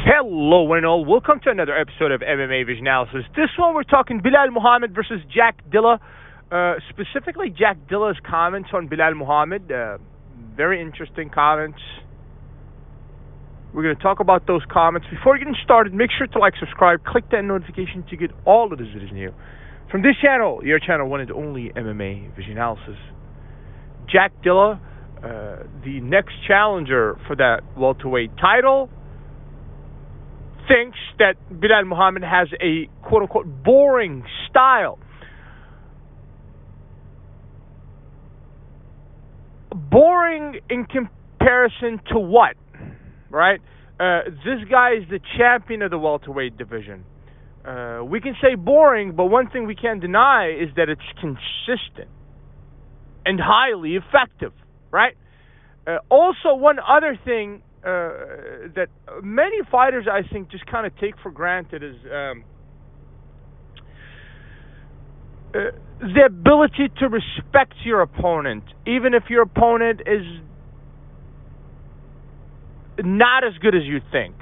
Hello and all, welcome to another episode of MMA Vision Analysis. This one we're talking Belal Muhammad versus Jack Della. Specifically Jack Della's comments on Belal Muhammad. Very interesting comments. We're going to talk about those comments. Before getting started, make sure to like, subscribe, click that notification to get all of this videos new. From this channel, your channel, one and only MMA Vision Analysis. Jack Della, the next challenger for that welterweight title, thinks that Belal Muhammad has a quote-unquote boring style. Boring in comparison to what? Right? This guy is the champion of the welterweight division. We can say boring, but one thing we can't deny is that it's consistent and highly effective, right? Also, one other thing that many fighters, I think, just kind of take for granted is the ability to respect your opponent, even if your opponent is not as good as you think,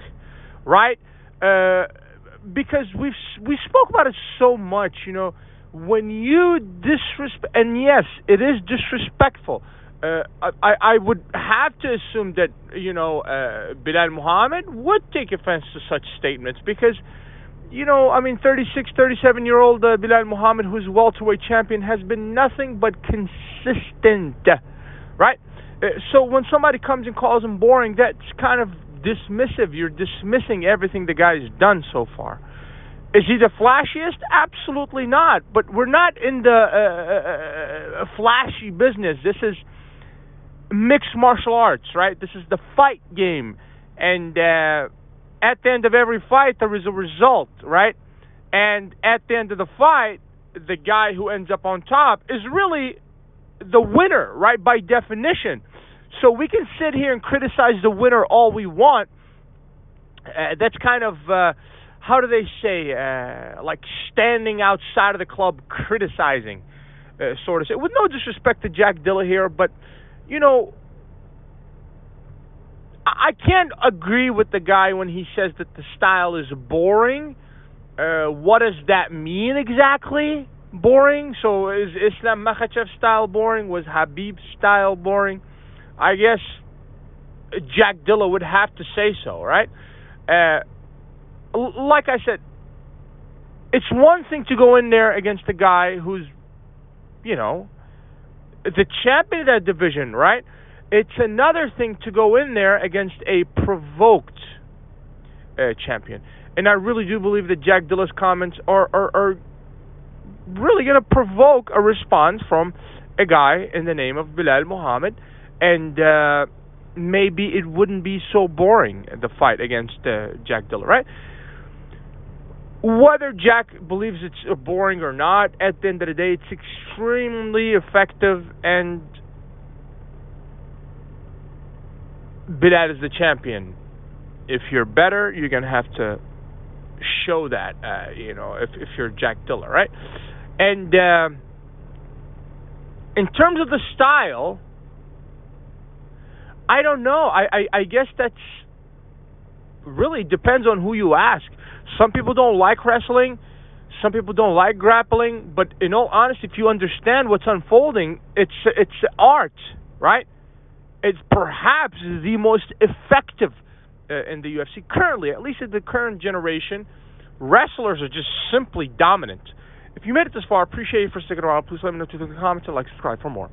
right? Because we spoke about it so much, you know, when you disrespect, and yes, it is disrespectful. I would have to assume that, you know, Belal Muhammad would take offense to such statements because, you know, I mean, 36, 37-year-old Belal Muhammad, who's welterweight champion, has been nothing but consistent, right? So when somebody comes and calls him boring, that's kind of dismissive. You're dismissing everything the guy's done so far. Is he the flashiest? Absolutely not. But we're not in the flashy business. This is mixed martial arts, right? This is the fight game. And at the end of every fight, there is a result, right? And at the end of the fight, the guy who ends up on top is really the winner, right, by definition. So we can sit here and criticize the winner all we want. That's kind of, how do they say, like standing outside of the club criticizing, sort of say. With no disrespect to Jack Della here, but, you know, I can't agree with the guy when he says that the style is boring. What does that mean exactly? Boring? So is Islam Makhachev's style boring? Was Habib's style boring? I guess Jack Della would have to say so, right? Like I said, it's one thing to go in there against a guy who's, you know, the champion of that division, right? It's another thing to go in there against a provoked champion. And I really do believe that Jack Della's comments are really going to provoke a response from a guy in the name of Belal Muhammad. And maybe it wouldn't be so boring, the fight against Jack Della, right? Whether Jack believes it's boring or not, at the end of the day, it's extremely effective, and Belal is the champion. If you're better, you're going to have to show that, you know, if you're Jack Della, right? And in terms of the style, I don't know. I guess that's really depends on who you ask. Some people don't like wrestling. Some people don't like grappling. But in all honesty, if you understand what's unfolding, it's art, right? It's perhaps the most effective in the UFC currently, at least in the current generation. Wrestlers are just simply dominant. If you made it this far, appreciate you for sticking around. Please let me know in the comments and like, subscribe for more.